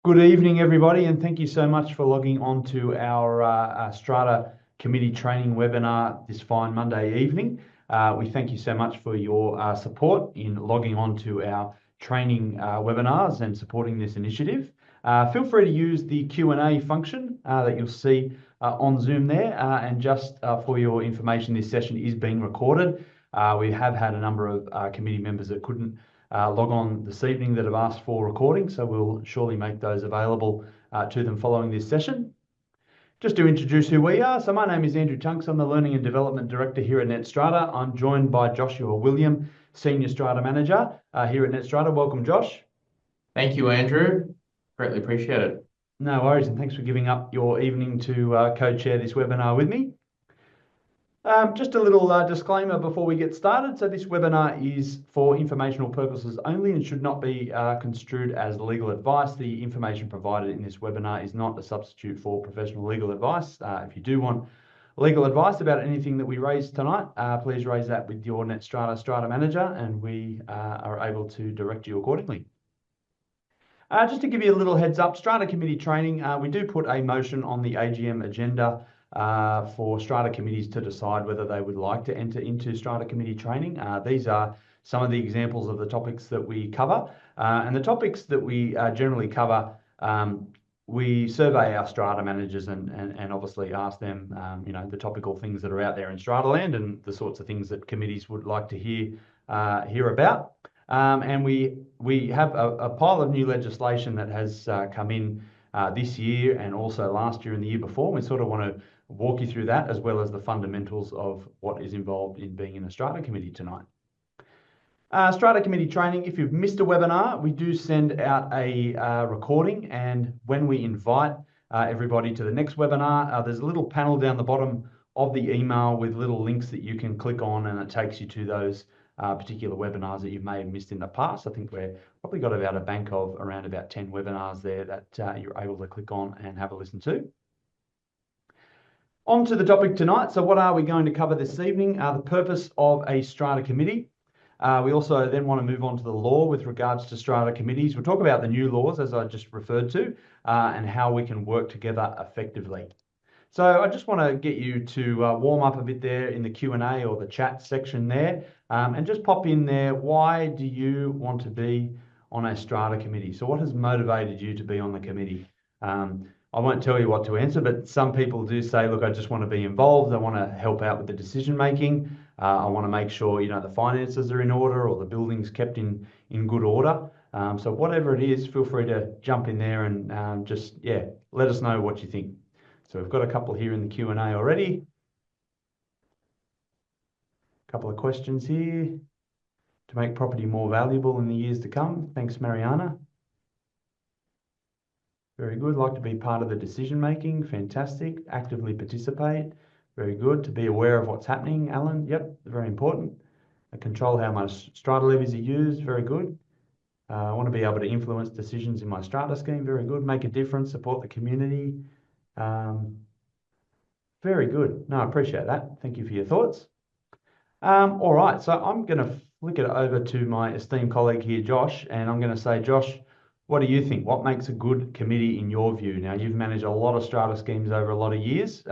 Good evening, everybody, and thank you so much for logging on to our Strata committee training webinar this fine Monday evening. We thank you so much for your support in logging on to our training webinars and supporting this initiative. Feel free to use the Q&A function that you'll see on Zoom there. And just for your information, this session is being recorded. We have had a number of committee members that couldn't log on this evening that have asked for recording, so we'll surely make those available to them following this session. Just to introduce who we are, so my name is Andrew Tunks. I'm the Learning and Development Director here at NetStrata. I'm joined by Joshua William, Senior Strata Manager here at NetStrata. Welcome, Josh. Thank you, Andrew. Greatly appreciate it. No worries, and thanks for giving up your evening to co-chair this webinar with me. Just a little disclaimer before we get started. So this webinar is for informational purposes only and should not be construed as legal advice. The information provided in this webinar is not a substitute for professional legal advice. If you do want legal advice about anything that we raised tonight, please raise that with your NetStrata Strata Manager and we are able to direct you accordingly. Just to give you a little heads up, Strata Committee training, we do put a motion on the AGM agenda for Strata committees to decide whether they would like to enter into Strata committee training. These are some of the examples of the topics that we cover. And the topics that we generally cover, we survey our Strata managers and obviously ask them, the topical things that are out there in Strata land and the sorts of things that committees would like to hear about. And we have a pile of new legislation that has come in this year and also last year and the year before. We sort of want to walk you through that as well as the fundamentals of what is involved in being in a Strata committee tonight. Strata committee training, if you've missed a webinar, we do send out a recording, and when we invite everybody to the next webinar, there's a little panel down the bottom of the email with little links that you can click on, and it takes you to those particular webinars that you may have missed in the past. I think we've probably got about a bank of around about 10 webinars there that you're able to click on and have a listen to. On to the topic tonight. So what are we going to cover this evening? The purpose of a Strata committee. We also then want to move on to the law with regards to Strata committees. We'll talk about the new laws, as I just referred to, and how we can work together effectively. So I just want to get you to warm up a bit there in the Q&A or the chat section there, and just pop in there, why do you want to be on a Strata committee? So what has motivated you to be on the committee? I won't tell you what to answer, but some people do say, look, I just want to be involved. I want to help out with the decision making. I want to make sure, the finances are in order or the building's kept in good order. So whatever it is, feel free to jump in there and just let us know what you think. So we've got a couple here in the Q&A already. A couple of questions here. To make property more valuable in the years to come. Thanks, Mariana. Very good. Like to be part of the decision making. Fantastic. Actively participate. Very good. To be aware of what's happening, Alan. Yep, very important. Control how much strata levies are used. Very good. I want to be able to influence decisions in my strata scheme. Very good. Make a difference. Support the community. Very good. No, I appreciate that. Thank you for your thoughts. All right, so I'm going to flick it over to my esteemed colleague here, Josh, and I'm going to say, Josh, what do you think? What makes a good committee in your view? Now, you've managed a lot of strata schemes over a lot of years.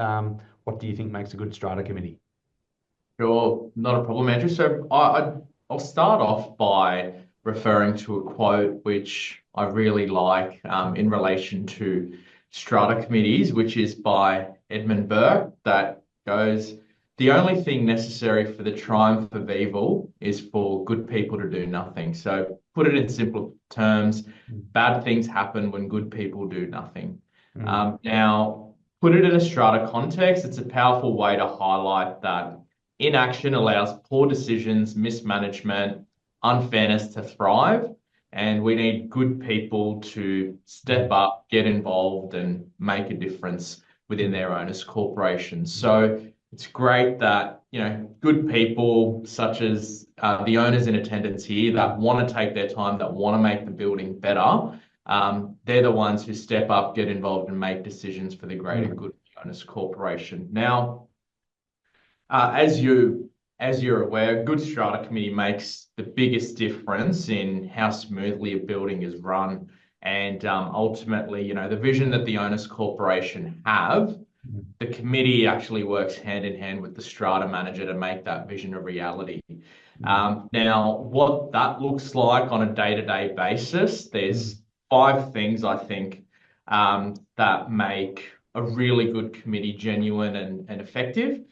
What do you think makes a good strata committee? Sure, not a problem, Andrew. So I'll start off by referring to a quote which I really like in relation to strata committees, which is by Edmund Burke, that goes, "The only thing necessary for the triumph of evil is for good people to do nothing." So put it in simple terms, bad things happen when good people do nothing. Now, put it in a strata context, it's a powerful way to highlight that inaction allows poor decisions, mismanagement, unfairness to thrive, and we need good people to step up, get involved, and make a difference within their owners' corporations. So it's great that, good people such as the owners in attendance here that want to take their time, that want to make the building better, they're the ones who step up, get involved, and make decisions for the greater good of the owners' corporation. Now, as you're aware, a good strata committee makes the biggest difference in how smoothly a building is run And ultimately, the vision that the owners corporation have, the committee actually works hand in hand with the strata manager to make that vision a reality. Now, what that looks like on a day-to-day basis, there's 5 things I think that make a really good committee genuine and effective.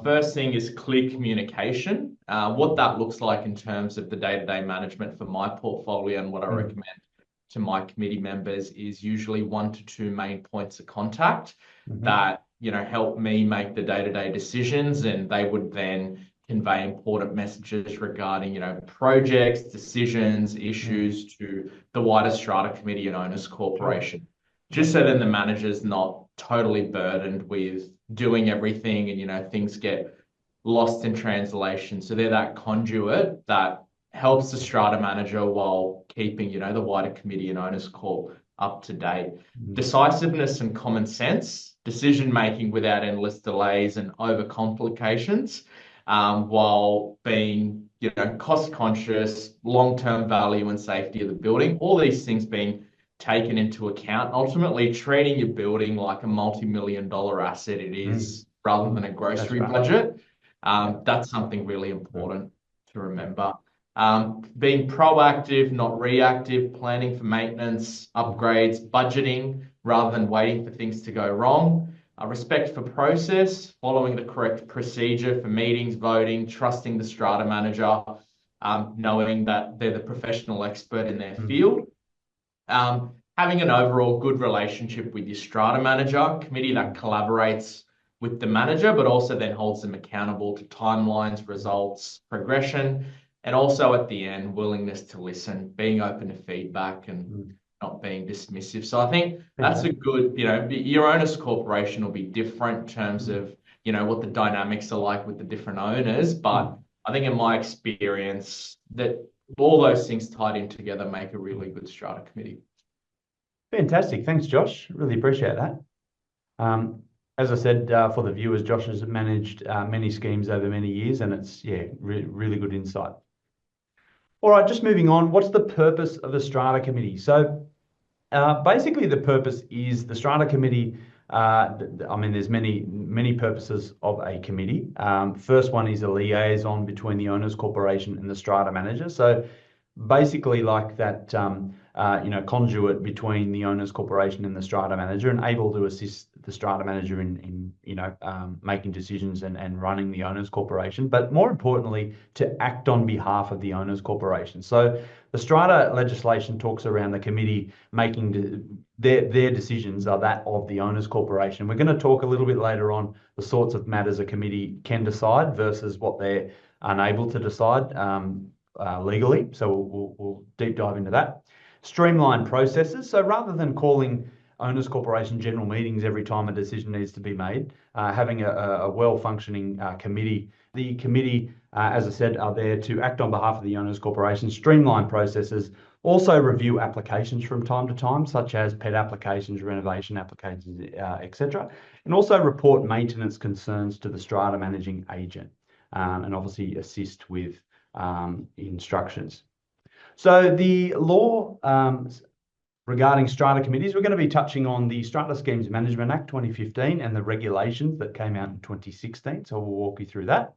First thing is clear communication. What that looks like in terms of the day-to-day management for my portfolio and what I recommend to my committee members is usually 1 to 2 main points of contact that help me make the day-to-day decisions, and they would then convey important messages regarding projects, decisions, issues to the wider strata committee and owners corporation. Just so then the manager's not totally burdened with doing everything and things get lost in translation. So they're that conduit that helps the strata manager while keeping the wider committee and owners corp up to date. Decisiveness and common sense, decision making without endless delays and over complications, while being cost conscious, long-term value and safety of the building, all these things being taken into account, ultimately treating your building like a multi-million-dollar asset it is, rather than a grocery budget. That's something really important to remember. Being proactive, not reactive, planning for maintenance, upgrades, budgeting, rather than waiting for things to go wrong. Respect for process, following the correct procedure for meetings, voting, trusting the strata manager, knowing that they're the professional expert in their field. Having an overall good relationship with your strata manager, committee that collaborates with the manager, but also then holds them accountable to timelines, results, progression, and also at the end, willingness to listen, being open to feedback and not being dismissive. So I think that's a good, your owners corporation will be different in terms of, what the dynamics are like with the different owners. But I think in my experience that all those things tied in together make a really good strata committee. Fantastic. Thanks, Josh. Really appreciate that. As I said, for the viewers, Josh has managed many schemes over many years, and it's, really good insight. All right, just moving on. What's the purpose of a strata committee? So basically the purpose is the strata committee. There's many purposes of a committee. First one is a liaison between the owners corporation and the strata manager. So basically like that, conduit between the owners corporation and the strata manager, and able to assist the strata manager in making decisions and running the owners corporation, but more importantly, to act on behalf of the owners corporation. So the strata legislation talks around the committee making their decisions are that of the owners corporation. We're going to talk a little bit later on the sorts of matters a committee can decide versus what they're unable to decide legally. So we'll deep dive into that. Streamline processes. So rather than calling owners corporation general meetings every time a decision needs to be made, having a well-functioning committee. The committee, as I said, are there to act on behalf of the owners corporation, streamline processes, also review applications from time to time, such as pet applications, renovation applications, etc., and also report maintenance concerns to the strata managing agent, and obviously assist with instructions. So the law regarding strata committees, we're going to be touching on the Strata Schemes Management Act 2015 and the regulations that came out in 2016. So we'll walk you through that.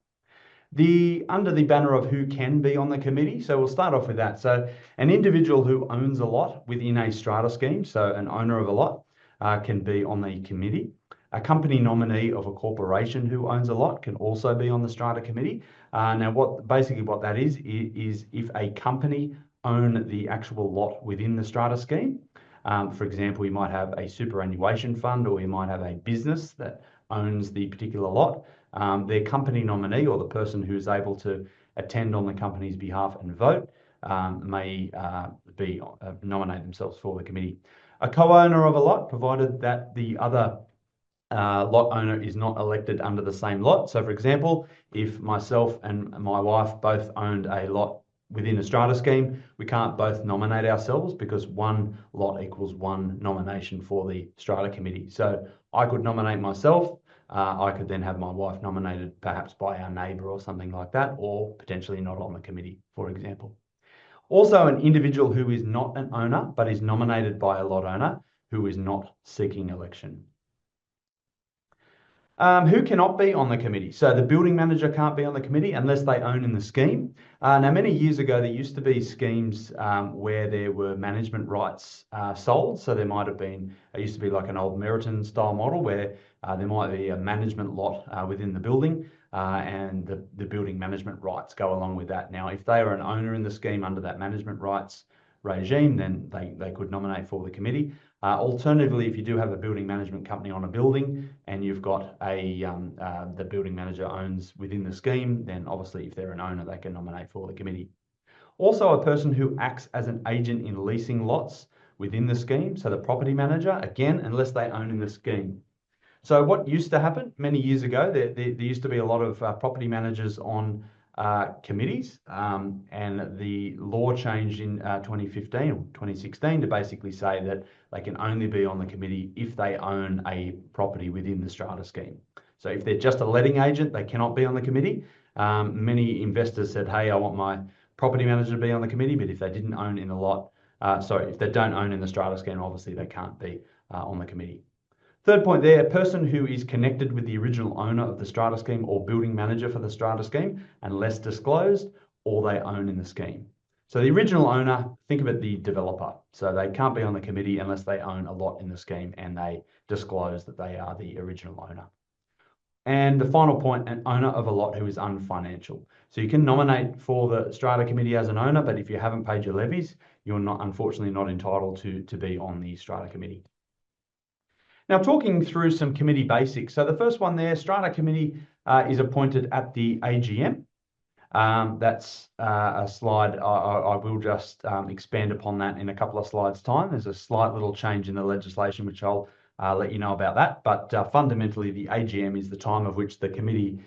Under the banner of who can be on the committee, so we'll start off with that. So an individual who owns a lot within a strata scheme, so an owner of a lot, can be on the committee. A company nominee of a corporation who owns a lot can also be on the strata committee. Now, what that is if a company own the actual lot within the strata scheme. For example, you might have a superannuation fund, or you might have a business that owns the particular lot. Their company nominee, or the person who is able to attend on the company's behalf and vote, may nominate themselves for the committee. A co-owner of a lot, provided that the other lot owner is not elected under the same lot. So, for example, if myself and my wife both owned a lot within a strata scheme, we can't both nominate ourselves because one lot equals one nomination for the strata committee. So I could nominate myself. I could then have my wife nominated perhaps by our neighbour or something like that, or potentially not on the committee, for example. Also, an individual who is not an owner but is nominated by a lot owner who is not seeking election. Who cannot be on the committee? So the building manager can't be on the committee unless they own in the scheme. Now, many years ago, there used to be schemes where there were management rights sold. So there might have been, it used to be like an old Meriton style model where there might be a management lot within the building and the building management rights go along with that. Now, if they are an owner in the scheme under that management rights regime, then they could nominate for the committee. Alternatively, if you do have a building management company on a building and you've got the building manager owns within the scheme, then obviously if they're an owner, they can nominate for the committee. Also, a person who acts as an agent in leasing lots within the scheme. So the property manager, again, unless they own in the scheme. So what used to happen many years ago, there used to be a lot of property managers on committees, and the law changed in 2015 or 2016 to basically say that they can only be on the committee if they own a property within the Strata scheme. So if they're just a letting agent, they cannot be on the committee. Many investors said, hey, I want my property manager to be on the committee, but if they didn't own in a lot, if they don't own in the Strata scheme, obviously they can't be on the committee. Third point there, a person who is connected with the original owner of the Strata scheme or building manager for the Strata scheme, unless disclosed, or they own in the scheme. So the original owner, think of it, the developer. So they can't be on the committee unless they own a lot in the scheme and they disclose that they are the original owner. And the final point, an owner of a lot who is unfinancial. So you can nominate for the Strata committee as an owner, but if you haven't paid your levies, you're unfortunately not entitled to be on the Strata committee. Now, talking through some committee basics. So the first one there, Strata committee is appointed at the AGM. That's a slide. I will just expand upon that in a couple of slides' time. There's a slight little change in the legislation, which I'll let you know about that. But fundamentally, the AGM is the time of which the committee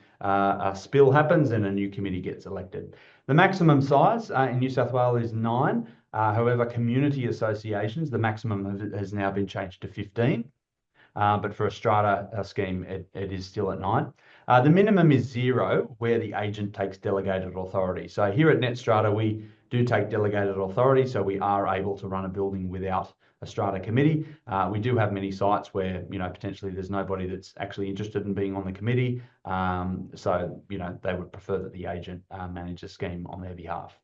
spill happens and a new committee gets elected. The maximum size in New South Wales is 9. However, community associations, the maximum has now been changed to 15. But for a Strata scheme, it is still at 9. The minimum is 0, where the agent takes delegated authority. So here at Net Strata, we do take delegated authority, so we are able to run a building without a Strata committee. We do have many sites where, potentially there's nobody that's actually interested in being on the committee. So, they would prefer that the agent manage the scheme on their behalf.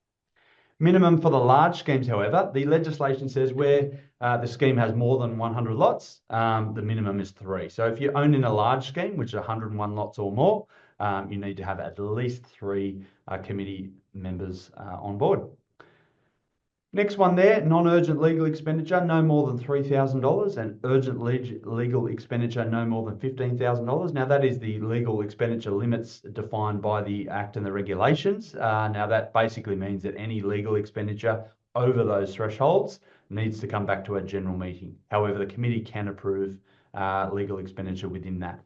Minimum for the large schemes, however, the legislation says where the scheme has more than 100 lots, the minimum is 3. So if you own in a large scheme, which is 101 lots or more, you need to have at least 3 committee members on board. Next one there, non-urgent legal expenditure, no more than $3,000, and urgent legal expenditure, no more than $15,000. Now that is the legal expenditure limits defined by the Act and the regulations. Now that basically means that any legal expenditure over those thresholds needs to come back to a general meeting. However, the committee can approve legal expenditure within that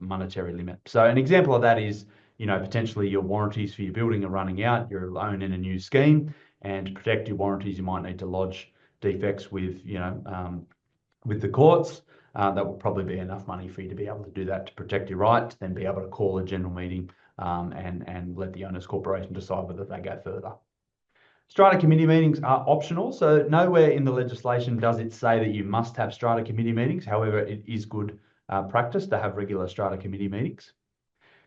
monetary limit. So an example of that is, potentially your warranties for your building are running out, you're alone in a new scheme, and to protect your warranties, you might need to lodge defects with, with the courts. That will probably be enough money for you to be able to do that to protect your right, to then be able to call a general meeting and let the owners corporation decide whether they go further. Strata committee meetings are optional, so nowhere in the legislation does it say that you must have Strata committee meetings. However, it is good practice to have regular Strata committee meetings.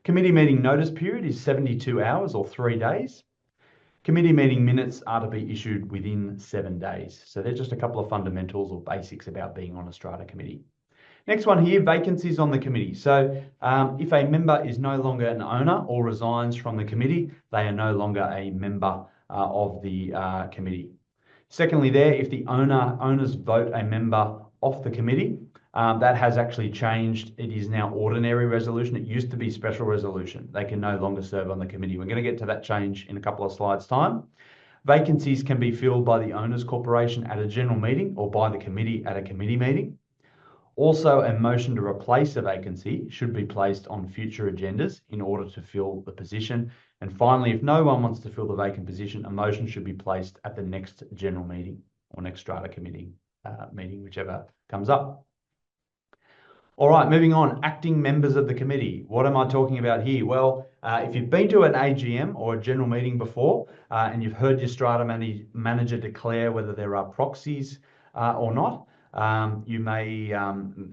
Committee meeting notice period is 72 hours or 3 days. Committee meeting minutes are to be issued within 7 days. So they're just a couple of fundamentals or basics about being on a Strata committee. Next one here, vacancies on the committee. So if a member is no longer an owner or resigns from the committee, they are no longer a member of the committee. Secondly there, if the owners vote a member off the committee, that has actually changed. It is now ordinary resolution. It used to be special resolution. They can no longer serve on the committee. We're going to get to that change in a couple of slides' time. Vacancies can be filled by the owners corporation at a general meeting or by the committee at a committee meeting. Also, a motion to replace a vacancy should be placed on future agendas in order to fill the position. And finally, if no one wants to fill the vacant position, a motion should be placed at the next general meeting or next Strata committee meeting, whichever comes up. All right, moving on, acting members of the committee. What am I talking about here? Well, if you've been to an AGM or a general meeting before, and you've heard your strata manager declare whether there are proxies or not, you may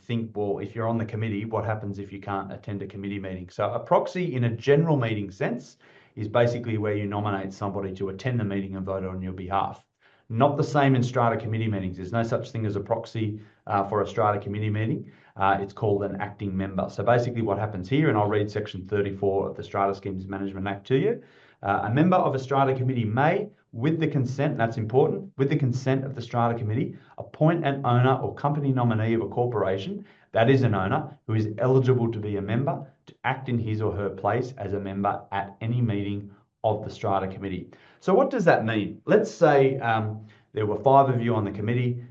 think, well, if you're on the committee, what happens if you can't attend a committee meeting? So a proxy in a general meeting sense is basically where you nominate somebody to attend the meeting and vote on your behalf. Not the same in strata committee meetings. There's no such thing as a proxy for a strata committee meeting. It's called an acting member. So basically what happens here, and I'll read section 34 of the Strata Schemes Management Act to you. A member of a strata committee may, with the consent, that's important, with the consent of the strata committee, appoint an owner or company nominee of a corporation, that is an owner, who is eligible to be a member, to act in his or her place as a member at any meeting of the strata committee. So what does that mean? Let's say there were 5 of you on the committee.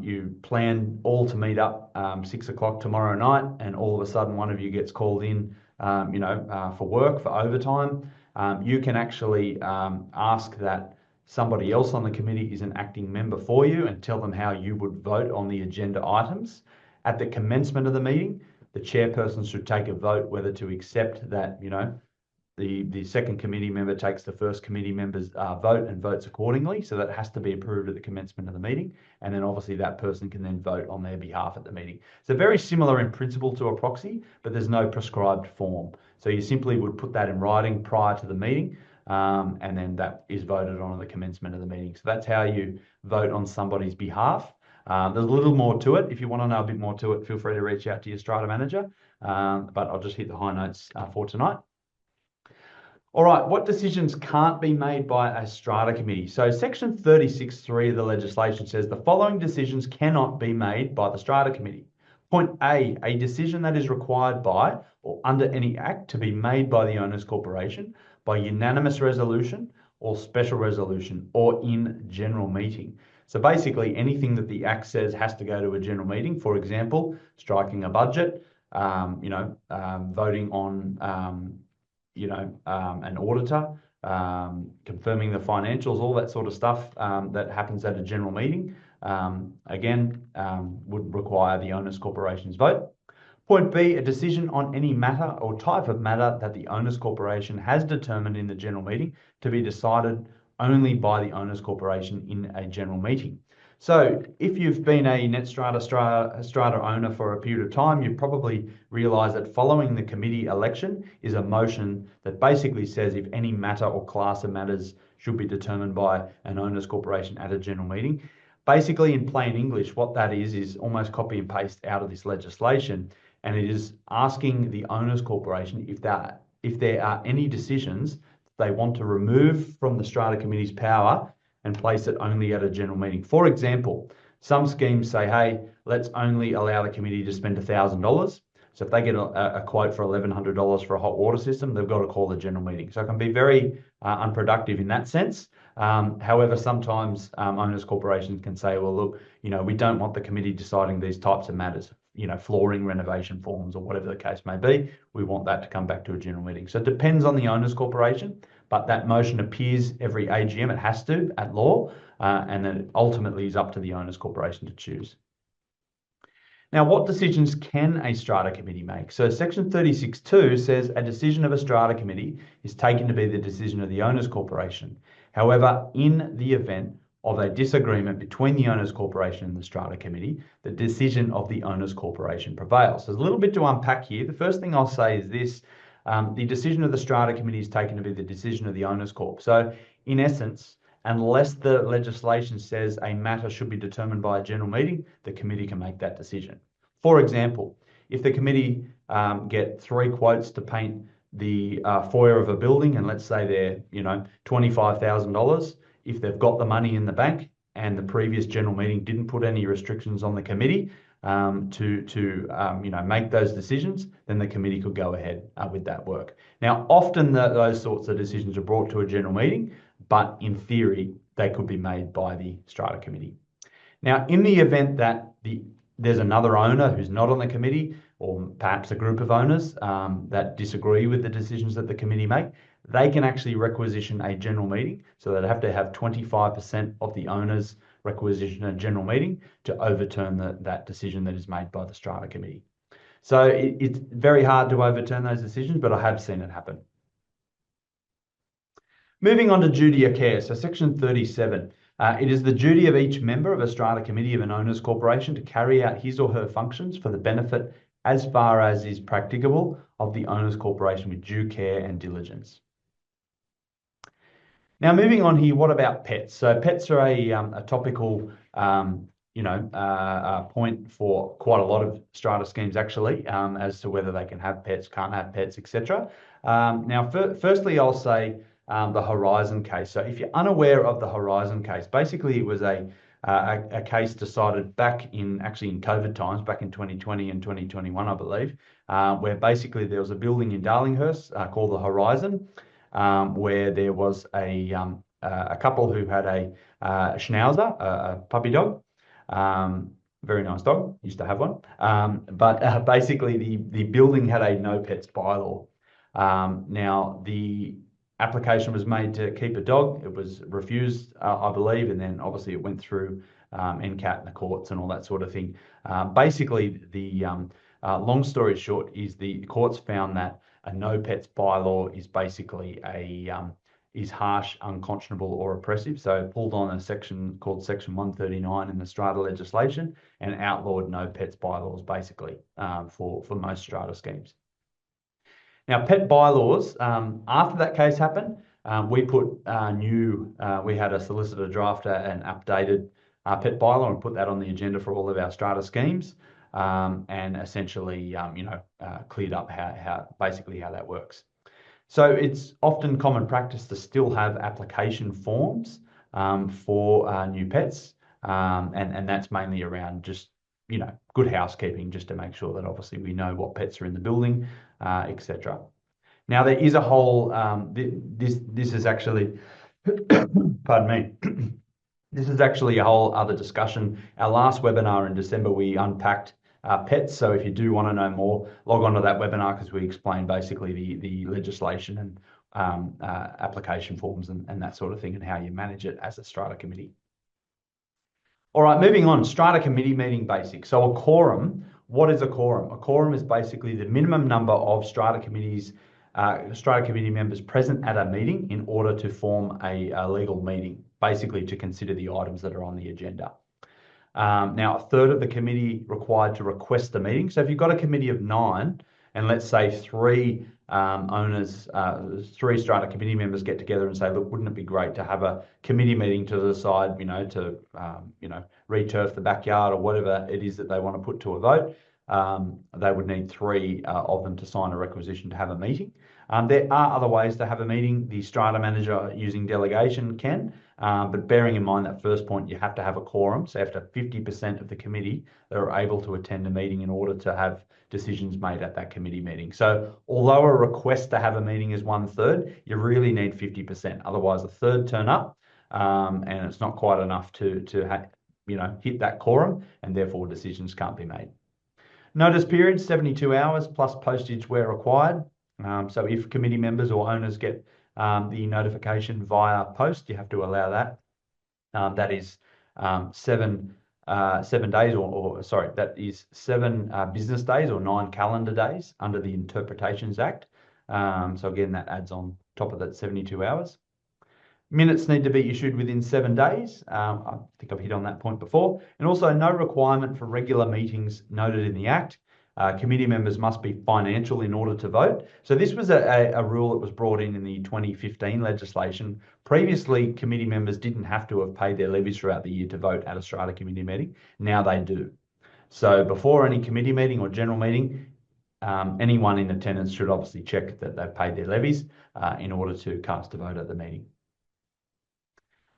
You plan all to meet up 6 o'clock tomorrow night, and all of a sudden one of you gets called in, for work, for overtime. You can actually ask that somebody else on the committee is an acting member for you and tell them how you would vote on the agenda items. At the commencement of the meeting, the chairperson should take a vote whether to accept that, the second committee member takes the first committee member's vote and votes accordingly. So that has to be approved at the commencement of the meeting. And then obviously that person can then vote on their behalf at the meeting. So very similar in principle to a proxy, but there's no prescribed form. So you simply would put that in writing prior to the meeting, and then that is voted on at the commencement of the meeting. So that's how you vote on somebody's behalf. There's a little more to it. If you want to know a bit more to it, feel free to reach out to your strata manager. But I'll just hit the high notes for tonight. All right, what decisions can't be made by a strata committee? So section 36(3) of the legislation says the following decisions cannot be made by the strata committee. Point A decision that is required by or under any act to be made by the owners corporation by unanimous resolution or special resolution or in general meeting. So basically anything that the act says has to go to a general meeting. For example, striking a budget, voting on an auditor, confirming the financials, all that sort of stuff that happens at a general meeting, would require the owners corporation's vote. Point B, a decision on any matter or type of matter that the owners corporation has determined in the general meeting to be decided only by the owners corporation in a general meeting. So if you've been a NetStrata owner for a period of time, you probably realise that following the committee election is a motion that basically says if any matter or class of matters should be determined by an owners corporation at a general meeting. Basically, in plain English, what that is almost copy and paste out of this legislation, and it is asking the owners corporation if there are any decisions they want to remove from the strata committee's power and place it only at a general meeting. For example, some schemes say, hey, let's only allow the committee to spend $1,000. So if they get a quote for $1,100 for a hot water system, they've got to call the general meeting. So it can be very unproductive in that sense. However, sometimes owners corporations can say, well, look, we don't want the committee deciding these types of matters, flooring renovation forms or whatever the case may be. We want that to come back to a general meeting. So it depends on the owners corporation, but that motion appears every AGM. It has to at law, and then it ultimately is up to the owners corporation to choose. Now, what decisions can a strata committee make? So section 36(2) says a decision of a strata committee is taken to be the decision of the owners corporation. However, in the event of a disagreement between the owners corporation and the strata committee, the decision of the owners corporation prevails. So there's a little bit to unpack here. The first thing I'll say is this: the decision of the strata committee is taken to be the decision of the owners corp. So in essence, unless the legislation says a matter should be determined by a general meeting, the committee can make that decision. For example, if the committee get 3 quotes to paint the foyer of a building, and let's say they're $25,000, if they've got the money in the bank and the previous general meeting didn't put any restrictions on the committee to make those decisions, then the committee could go ahead with that work. Now, often those sorts of decisions are brought to a general meeting, but in theory, they could be made by the strata committee. Now, in the event that there's another owner who's not on the committee, or perhaps a group of owners that disagree with the decisions that the committee make, they can actually requisition a general meeting. So they'd have to have 25% of the owners requisition a general meeting to overturn that decision that is made by the strata committee. So it's very hard to overturn those decisions, but I have seen it happen. Moving on to duty of care. So section 37. It is the duty of each member of a strata committee of an owner's corporation to carry out his or her functions for the benefit, as far as is practicable, of the owner's corporation with due care and diligence. Now, moving on here, what about pets? So pets are a topical point for quite a lot of strata schemes actually, as to whether they can have pets, can't have pets, etc. Now, firstly, I'll say the Horizon case. So if you're unaware of the Horizon case, basically it was a case decided back in COVID times, back in 2020 and 2021, I believe, where basically there was a building in Darlinghurst called the Horizon, where there was a couple who had a Schnauzer, a puppy dog. Very nice dog, used to have one. But basically the building had a no pets bylaw. Now the application was made to keep a dog. It was refused, I believe, and then obviously it went through NCAT and the courts and all that sort of thing. Basically, the long story short is the courts found that a no pets bylaw is basically is harsh, unconscionable, or oppressive. So it pulled on a section called Section 139 in the strata legislation and outlawed no pets bylaws basically for most strata schemes. Now, pet bylaws, after that case happened, we had a solicitor draft an updated pet bylaw and put that on the agenda for all of our strata schemes, and essentially, cleared up how that works. So it's often common practice to still have application forms for new pets, and that's mainly around just good housekeeping, just to make sure that obviously we know what pets are in the building, etc. Now there is a whole this is actually pardon me. This is actually a whole other discussion. Our last webinar in December, we unpacked pets. So if you do want to know more, log on to that webinar because we explain basically the legislation and application forms and that sort of thing and how you manage it as a strata committee. All right, moving on, strata committee meeting basics. So a quorum, what is a quorum? A quorum is basically the minimum number of strata committee members present at a meeting in order to form a legal meeting, basically to consider the items that are on the agenda. Now, a third of the committee required to request the meeting. So if you've got a committee of 9, and let's say three strata committee members get together and say, look, wouldn't it be great to have a committee meeting to decide, to re-turf the backyard or whatever it is that they want to put to a vote. They would need 3 of them to sign a requisition to have a meeting. There are other ways to have a meeting. The strata manager using delegation can, but bearing in mind that first point, you have to have a quorum. So you have to have 50% of the committee that are able to attend a meeting in order to have decisions made at that committee meeting. So although a request to have a meeting is 1/3, you really need 50%. Otherwise, a third turn up, and it's not quite enough to hit that quorum, and therefore decisions can't be made. Notice period, 72 hours plus postage where required. So if committee members or owners get the notification via post, you have to allow that. That is 7 days, that is 7 business days or 9 calendar days under the Interpretations Act. So again, that adds on top of that 72 hours. Minutes need to be issued within 7 days. I think I've hit on that point before. And also no requirement for regular meetings noted in the Act. Committee members must be financial in order to vote. So this was a rule that was brought in the 2015 legislation. Previously, committee members didn't have to have paid their levies throughout the year to vote at a strata committee meeting. Now they do. So before any committee meeting or general meeting, anyone in attendance should obviously check that they've paid their levies in order to cast a vote at the meeting.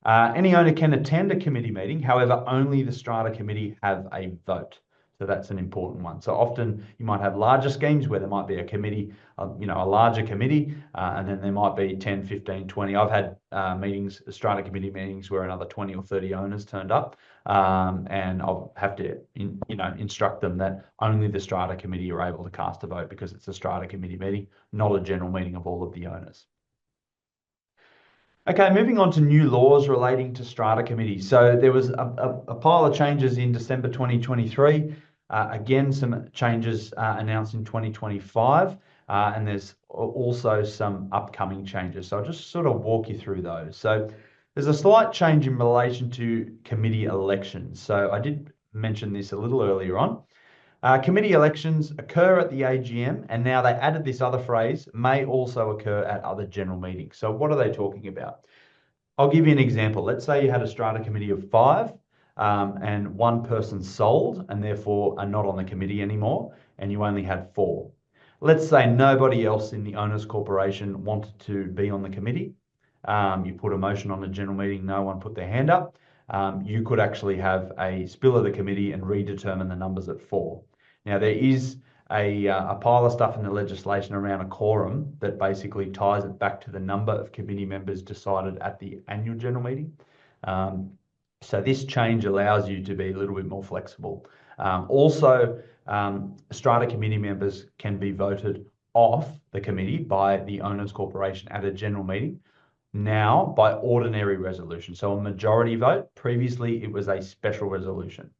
Any owner can attend a committee meeting, however, only the strata committee have a vote. So that's an important one. So often you might have larger schemes where there might be a committee, a larger committee, and then there might be 10, 15, 20. I've had strata committee meetings where another 20 or 30 owners turned up, and I'll have to, instruct them that only the strata committee are able to cast a vote because it's a strata committee meeting, not a general meeting of all of the owners. Okay, moving on to new laws relating to strata committees. So there was a pile of changes in December 2023. Again, some changes announced in 2025, and there's also some upcoming changes. So I'll just sort of walk you through those. So there's a slight change in relation to committee elections. So I did mention this a little earlier on. Committee elections occur at the AGM, and now they added this other phrase, may also occur at other general meetings. So what are they talking about? I'll give you an example. Let's say you had a strata committee of 5, and one person sold and therefore are not on the committee anymore, and you only had 4. Let's say nobody else in the owners corporation wanted to be on the committee. You put a motion on a general meeting, no one put their hand up. You could actually have a spill of the committee and redetermine the numbers at 4. Now, there is a pile of stuff in the legislation around a quorum that basically ties it back to the number of committee members decided at the annual general meeting. So this change allows you to be a little bit more flexible. Also, strata committee members can be voted off the committee by the owners corporation at a general meeting now by ordinary resolution. So a majority vote. Previously, it was a special resolution.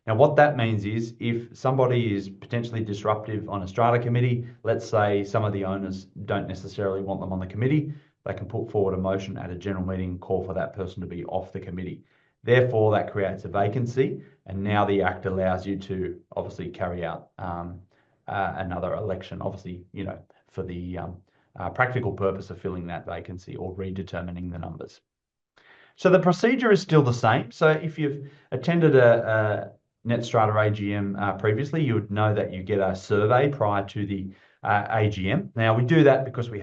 Now, what that means is if somebody is potentially disruptive on a strata committee, let's say some of the owners don't necessarily want them on the committee, they can put forward a motion at a general meeting and call for that person to be off the committee. Therefore, that creates a vacancy, and now the Act allows you to obviously carry out another election, obviously, for the practical purpose of filling that vacancy or redetermining the numbers. So the procedure is still the same. So if you've attended a NetStrata AGM previously, you would know that you get a survey prior to the AGM. Now, we do that because we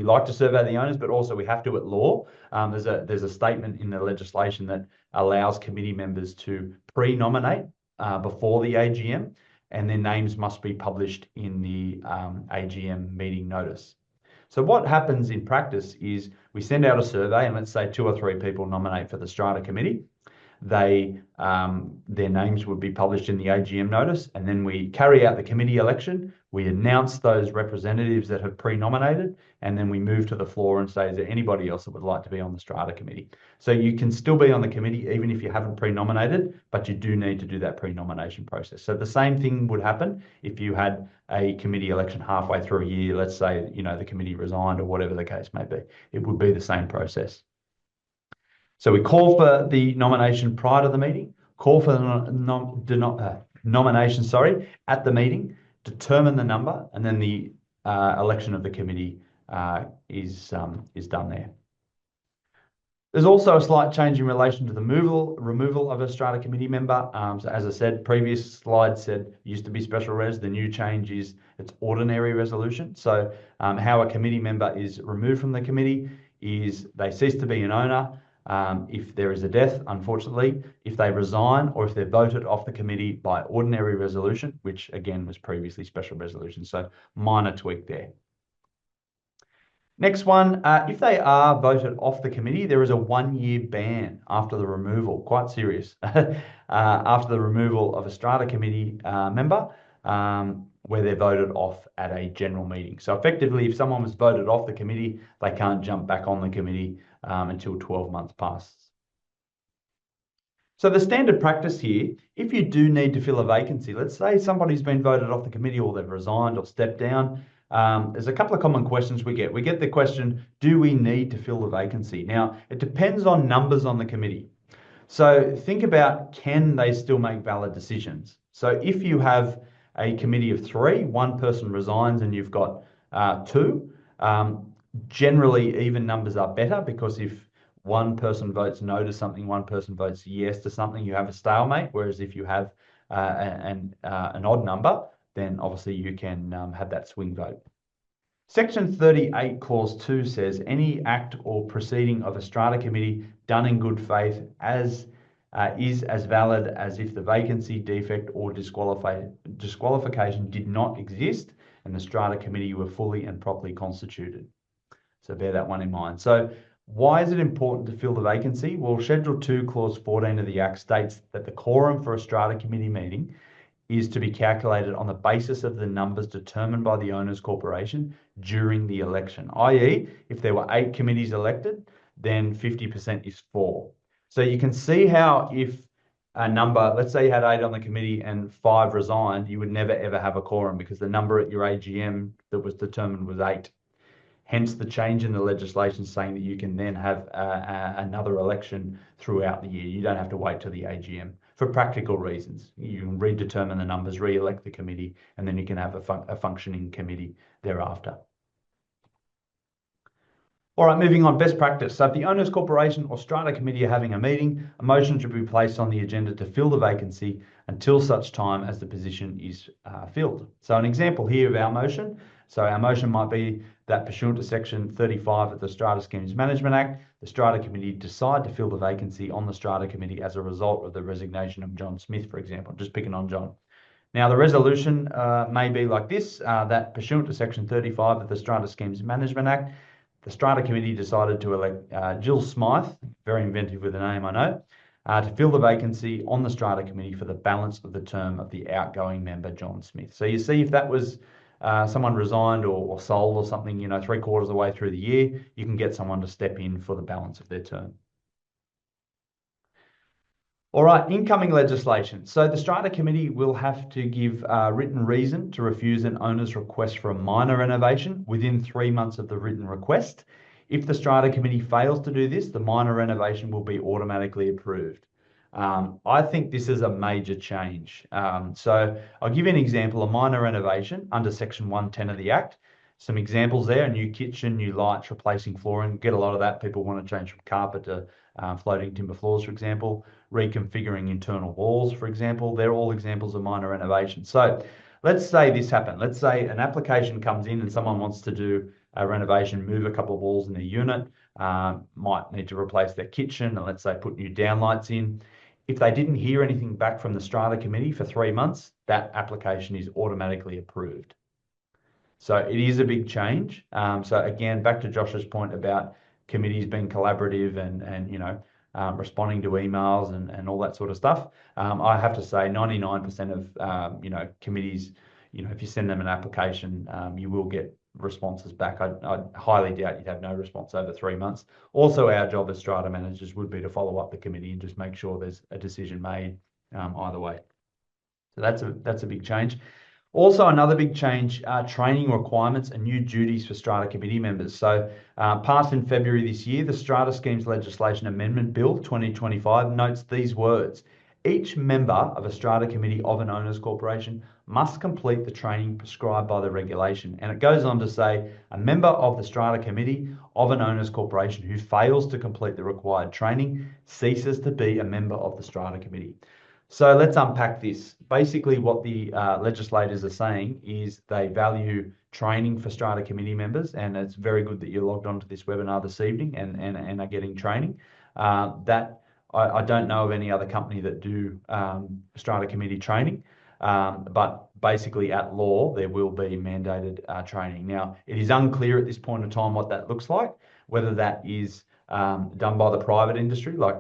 like to survey the owners, but also we have to at law. There's a statement in the legislation that allows committee members to pre-nominate before the AGM, and their names must be published in the AGM meeting notice. So what happens in practice is we send out a survey, and let's say 2 or 3 people nominate for the strata committee. Their names would be published in the AGM notice, and then we carry out the committee election. We announce those representatives that have pre-nominated, and then we move to the floor and say, is there anybody else that would like to be on the strata committee? So you can still be on the committee even if you haven't pre-nominated, but you do need to do that pre-nomination process. So the same thing would happen if you had a committee election halfway through a year. Let's say, the committee resigned or whatever the case may be. It would be the same process. So we call for the nomination prior to the meeting, call for the nomination, at the meeting, determine the number, and then the election of the committee is done there. There's also a slight change in relation to the removal of a strata committee member. So as I said, previous slide said it used to be special res. The new change is it's ordinary resolution. So how a committee member is removed from the committee is they cease to be an owner. If there is a death, unfortunately, if they resign, or if they're voted off the committee by ordinary resolution, which again was previously special resolution. So minor tweak there. Next one, if they are voted off the committee, there is a 1-year ban after the removal, quite serious, after the removal of a strata committee member where they're voted off at a general meeting. So effectively, if someone was voted off the committee, they can't jump back on the committee until 12 months passes. So the standard practice here, if you do need to fill a vacancy, let's say somebody's been voted off the committee or they've resigned or stepped down, there's a couple of common questions we get. We get the question, do we need to fill the vacancy? Now, it depends on numbers on the committee. So think about, can they still make valid decisions? So if you have a committee of 3, one person resigns and you've got 2, generally even numbers are better, because if one person votes no to something, one person votes yes to something, you have a stalemate. Whereas if you have an odd number, then obviously you can have that swing vote. Section 38, Clause 2 says, any act or proceeding of a strata committee done in good faith is as valid as if the vacancy, defect, or disqualification did not exist and the strata committee were fully and properly constituted. So bear that one in mind. So why is it important to fill the vacancy? Well, Schedule 2, Clause 14 of the Act states that the quorum for a strata committee meeting is to be calculated on the basis of the numbers determined by the owners corporation during the election, i.e. if there were 8 committees elected, then 50% is 4. So you can see how if a number, let's say you had 8 on the committee and 5 resigned, you would never ever have a quorum because the number at your AGM that was determined was 8. Hence the change in the legislation saying that you can then have another election throughout the year. You don't have to wait till the AGM for practical reasons. You can redetermine the numbers, re-elect the committee, and then you can have a functioning committee thereafter. All right, moving on, best practice. So if the owners corporation or strata committee are having a meeting, a motion should be placed on the agenda to fill the vacancy until such time as the position is filled. So an example here of our motion. So our motion might be that pursuant to section 35 of the Strata Schemes Management Act, the strata committee decide to fill the vacancy on the strata committee as a result of the resignation of John Smith, for example. Just picking on John. Now, the resolution may be like this, that pursuant to section 35 of the Strata Schemes Management Act, the Strata Committee decided to elect Jill Smythe, very inventive with the name, I know, to fill the vacancy on the Strata Committee for the balance of the term of the outgoing member, John Smith. So you see, if that was someone resigned or sold or something, 3/4 of the way through the year, you can get someone to step in for the balance of their term. All right, incoming legislation. So the Strata Committee will have to give a written reason to refuse an owner's request for a minor renovation within 3 months of the written request. If the Strata Committee fails to do this, the minor renovation will be automatically approved. I think this is a major change. So I'll give you an example, a minor renovation under Section 110 of the Act. Some examples there, a new kitchen, new lights, replacing flooring. Get a lot of that. People want to change from carpet to floating timber floors, for example. Reconfiguring internal walls, for example. They're all examples of minor renovation. So let's say this happened. Let's say an application comes in and someone wants to do a renovation, move a couple of walls in their unit, might need to replace their kitchen, and let's say put new downlights in. If they didn't hear anything back from the Strata Committee for 3 months, that application is automatically approved. So it is a big change. So again, back to Josh's point about committees being collaborative and responding to emails and all that sort of stuff. I have to say 99% of committees, if you send them an application, you will get responses back. I highly doubt you'd have no response over 3 months. Also, our job as strata managers would be to follow up the committee and just make sure there's a decision made either way. So that's a big change. Also, another big change, training requirements and new duties for Strata Committee members. So passed in February this year, the Strata Schemes Legislation Amendment Bill 2025 notes these words. Each member of a Strata Committee of an owners corporation must complete the training prescribed by the regulation. And it goes on to say, a member of the Strata Committee of an owners corporation who fails to complete the required training ceases to be a member of the Strata Committee. So let's unpack this. Basically, what the legislators are saying is they value training for Strata Committee members, and it's very good that you're logged onto this webinar this evening and are getting training. I don't know of any other company that do Strata Committee training, but basically at law, there will be mandated training. Now, it is unclear at this point in time what that looks like, whether that is done by the private industry, like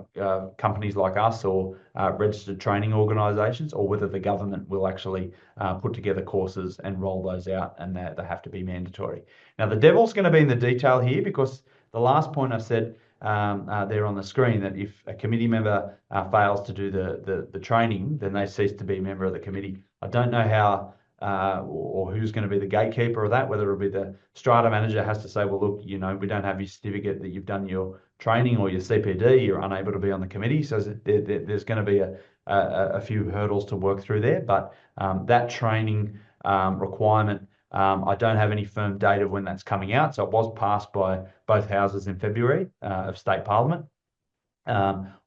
companies like us or registered training organisations, or whether the government will actually put together courses and roll those out, and they have to be mandatory. Now, the devil's going to be in the detail here, because the last point I said there on the screen, that if a committee member fails to do the training, then they cease to be a member of the committee. I don't know how or who's going to be the gatekeeper of that, whether it'll be the strata manager has to say, well, look, we don't have your certificate that you've done your training or your CPD, you're unable to be on the committee. So there's going to be a few hurdles to work through there. But that training requirement, I don't have any firm date of when that's coming out. So it was passed by both houses in February of State Parliament.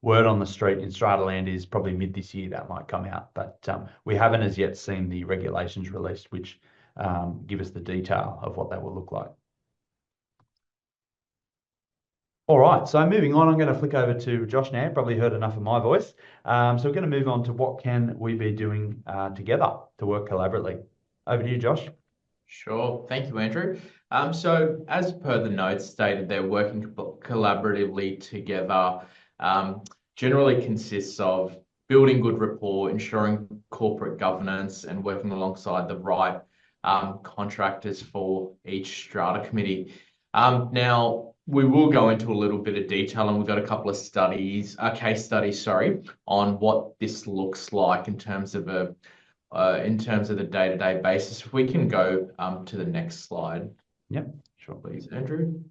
Word on the street in Strataland is probably mid this year that might come out, but we haven't as yet seen the regulations released, which give us the detail of what that will look like. All right, so moving on, I'm going to flick over to Josh now. Probably heard enough of my voice. So we're going to move on to what can we be doing together to work collaboratively. Over to you, Josh. Sure. Thank you, Andrew. So as per the notes stated, they're working collaboratively together. Generally consists of building good rapport, ensuring corporate governance, and working alongside the right contractors for each strata committee. Now, we will go into a little bit of detail, and we've got a couple of case studies, sorry, on what this looks like in terms of the day-to-day basis. If we can go to the next slide. Yep. Sure, please, Andrew.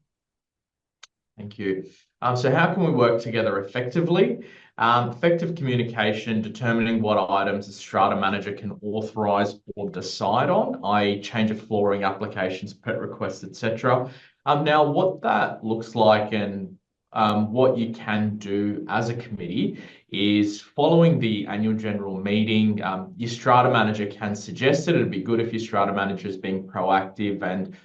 Thank you. So how can we work together effectively? Effective communication, determining what items a strata manager can authorize or decide on, i.e. change of flooring applications, pet requests, etc. Now, what that looks like and what you can do as a committee is following the annual general meeting, your strata manager can suggest it. It'd be good if your strata manager is being proactive and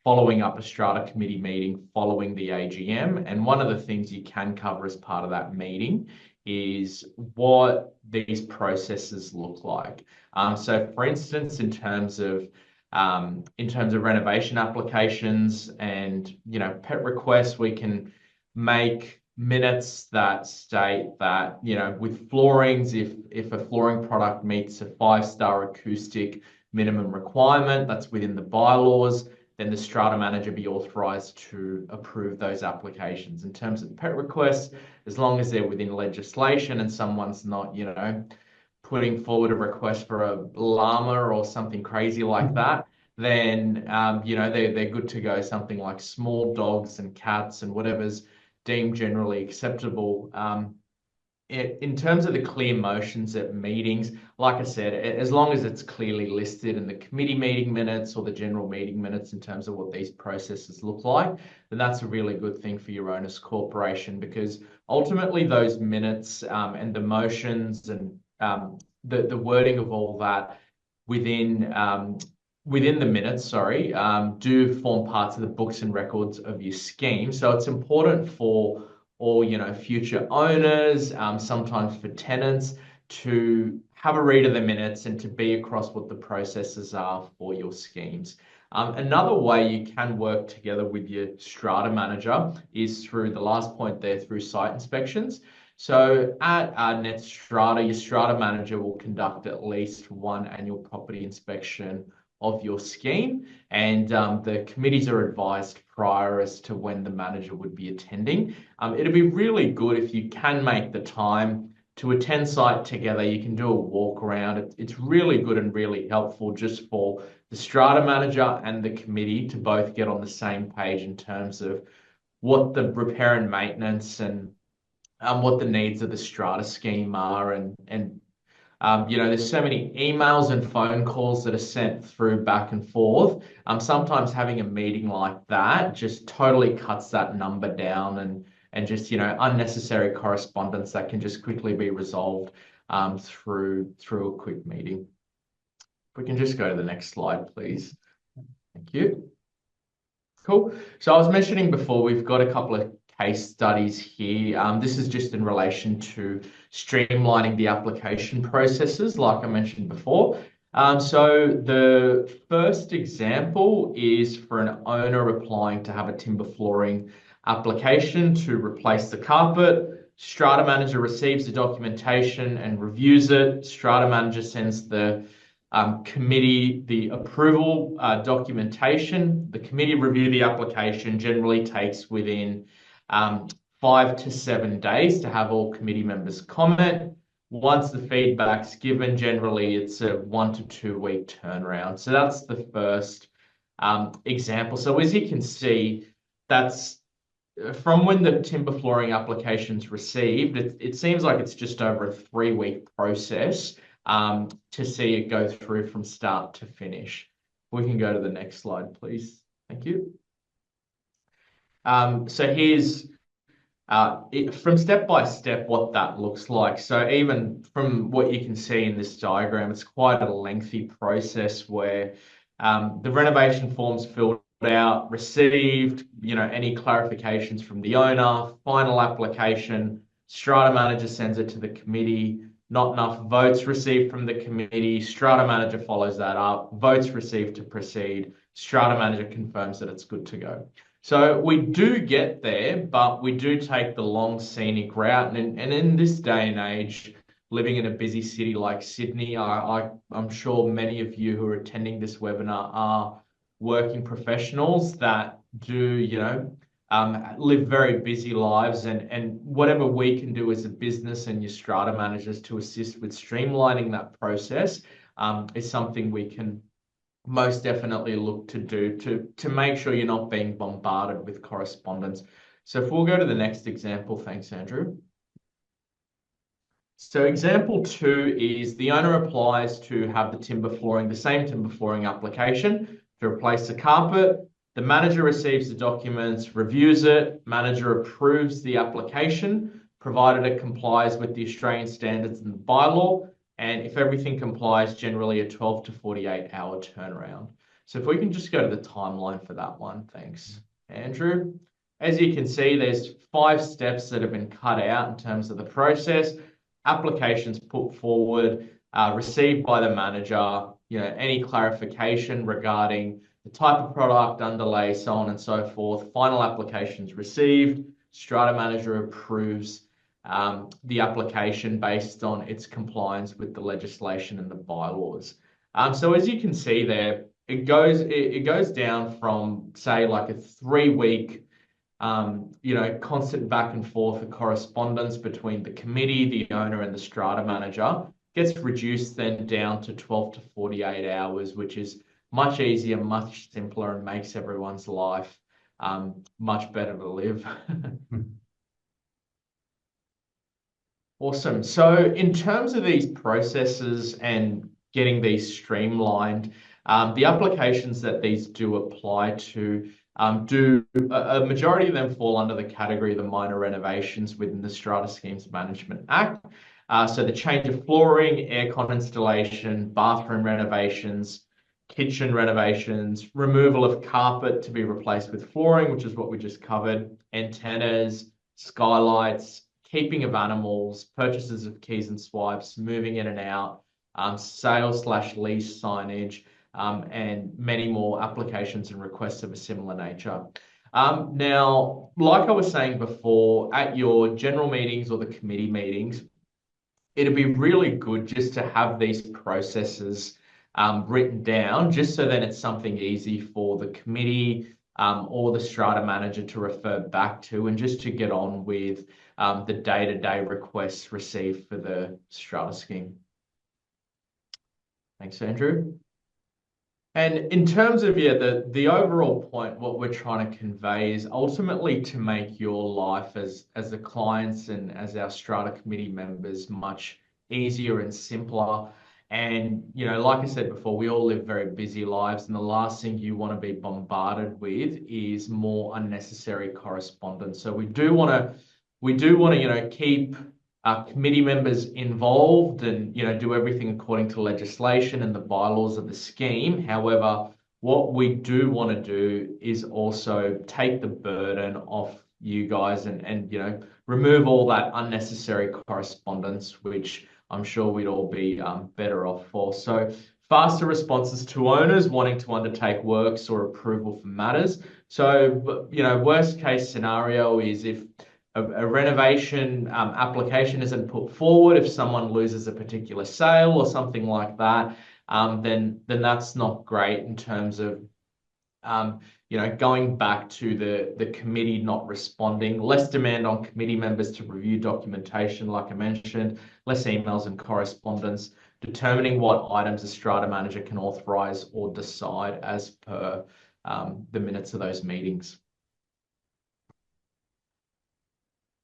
following up a strata committee meeting following the AGM. And one of the things you can cover as part of that meeting is what these processes look like. So for instance, in terms of renovation applications and pet requests, we can make minutes that state that with floorings, if a flooring product meets a 5-star acoustic minimum requirement that's within the bylaws, then the strata manager be authorised to approve those applications. In terms of pet requests, as long as they're within legislation and someone's not, putting forward a request for a llama or something crazy like that, then, they're good to go. Something like small dogs and cats and whatever's deemed generally acceptable. In terms of the clear motions at meetings, like I said, as long as it's clearly listed in the committee meeting minutes or the general meeting minutes in terms of what these processes look like, then that's a really good thing for your owners corporation, because ultimately those minutes and the motions and the wording of all that within the minutes, sorry, do form parts of the books and records of your scheme. So it's important for or future owners, sometimes for tenants, to have a read of the minutes and to be across what the processes are for your schemes. Another way you can work together with your strata manager is through the last point there, through site inspections. So at Net Strata, your strata manager will conduct at least one annual property inspection of your scheme, and the committees are advised prior as to when the manager would be attending. It'd be really good if you can make the time to attend site together. You can do a walk around. It's really good and really helpful just for the strata manager and the committee to both get on the same page in terms of what the repair and maintenance and what the needs of the strata scheme are, and there's so many emails and phone calls that are sent through back and forth. Sometimes having a meeting like that just totally cuts that number down, and just unnecessary correspondence that can just quickly be resolved through a quick meeting. If we can just go to the next slide, please. Thank you. Cool. So I was mentioning before, we've got a couple of case studies here. This is just in relation to streamlining the application processes, like I mentioned before. So the first example is for an owner applying to have a timber flooring application to replace the carpet. Strata manager receives the documentation and reviews it. Strata manager sends the committee the approval documentation. The committee review the application, generally takes within 5 to 7 days to have all committee members comment. Once the feedback's given, generally it's a 1 to 2 week turnaround. So that's the first example. So as you can see, that's from when the timber flooring application's received. It seems like it's just over a 3-week process to see it go through from start to finish. We can go to the next slide, please. Thank you. So here's from step by step what that looks like. So even from what you can see in this diagram, it's quite a lengthy process where the renovation form's filled out, received, any clarifications from the owner, final application, strata manager sends it to the committee, not enough votes received from the committee, strata manager follows that up, votes received to proceed, strata manager confirms that it's good to go. So we do get there, but we do take the long scenic route. And in this day and age, living in a busy city like Sydney, I'm sure many of you who are attending this webinar are working professionals that do, live very busy lives, and whatever we can do as a business and your strata managers to assist with streamlining that process is something we can most definitely look to do to make sure you're not being bombarded with correspondence. So if we'll go to the next example, thanks, Andrew. So example 2 is the owner applies to have the same timber flooring application to replace the carpet. The manager receives the documents, reviews it, manager approves the application, provided it complies with the Australian standards and the bylaw. And if everything complies, generally a 12 to 48 hour turnaround. So if we can just go to the timeline for that one, thanks, Andrew. As you can see, there's 5 steps that have been cut out in terms of the process. Applications put forward, received by the manager, any clarification regarding the type of product, underlay, so on and so forth. Final applications received, strata manager approves the application based on its compliance with the legislation and the bylaws. So as you can see there, it goes down from, say, like a 3-week constant back and forth of correspondence between the committee, the owner, and the strata manager, gets reduced then down to 12 to 48 hours, which is much easier, much simpler, and makes everyone's life much better to live. Awesome. So in terms of these processes and getting these streamlined, the applications that these do apply to a majority of them fall under the category of the minor renovations within the Strata Schemes Management Act. So the change of flooring, aircon installation, bathroom renovations, kitchen renovations, removal of carpet to be replaced with flooring, which is what we just covered, antennas, skylights, keeping of animals, purchases of keys and swipes, moving in and out, sales/lease signage, and many more applications and requests of a similar nature. Now, like I was saying before, at your general meetings or the committee meetings, it'd be really good just to have these processes written down, just so then it's something easy for the committee or the strata manager to refer back to, and just to get on with the day-to-day requests received for the strata scheme. Thanks, Andrew. And in terms of, the overall point, what we're trying to convey is ultimately to make your life as the clients and as our strata committee members much easier and simpler. And, like I said before, we all live very busy lives, and the last thing you want to be bombarded with is more unnecessary correspondence. So we do want to, keep our committee members involved and, do everything according to legislation and the bylaws of the scheme. However, what we do want to do is also take the burden off you guys and remove all that unnecessary correspondence, which I'm sure we'd all be better off for. So faster responses to owners wanting to undertake works or approval for matters. So, worst case scenario is if a renovation application isn't put forward, if someone loses a particular sale or something like that, then that's not great in terms of going back to the committee not responding, less demand on committee members to review documentation, like I mentioned, less emails and correspondence, determining what items a strata manager can authorize or decide as per the minutes of those meetings.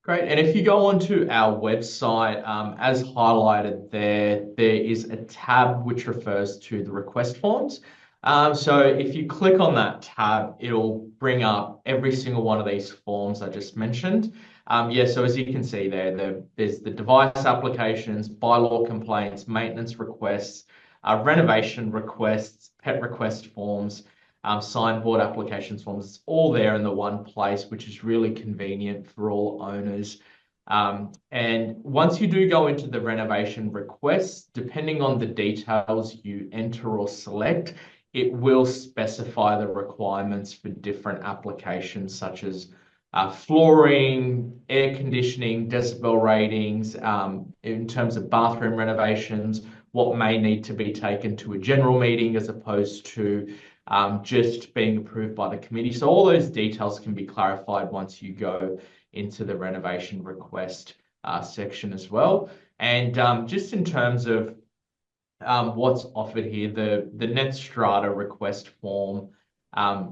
Great. And if you go onto our website, as highlighted there is a tab which refers to the request forms. So if you click on that tab, it'll bring up every single one of these forms I just mentioned. So as you can see there's the device applications, bylaw complaints, maintenance requests, renovation requests, pet request forms, signboard applications forms. It's all there in the one place, which is really convenient for all owners. And once you do go into the renovation requests, depending on the details you enter or select, it will specify the requirements for different applications, such as flooring, air conditioning, decibel ratings, in terms of bathroom renovations, what may need to be taken to a general meeting as opposed to just being approved by the committee. So all those details can be clarified once you go into the renovation request section as well. And just in terms of what's offered here, the net strata request form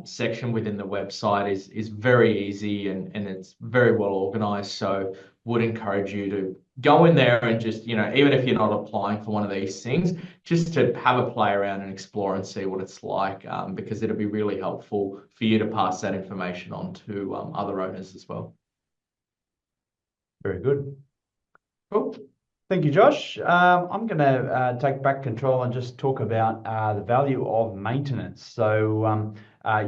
section within the website is very easy and it's very well organized. So would encourage you to go in there and just, even if you're not applying for one of these things, just to have a play around and explore and see what it's like, because it'll be really helpful for you to pass that information on to other owners as well. Very good. Cool. Thank you, Josh. I'm going to take back control and just talk about the value of maintenance. So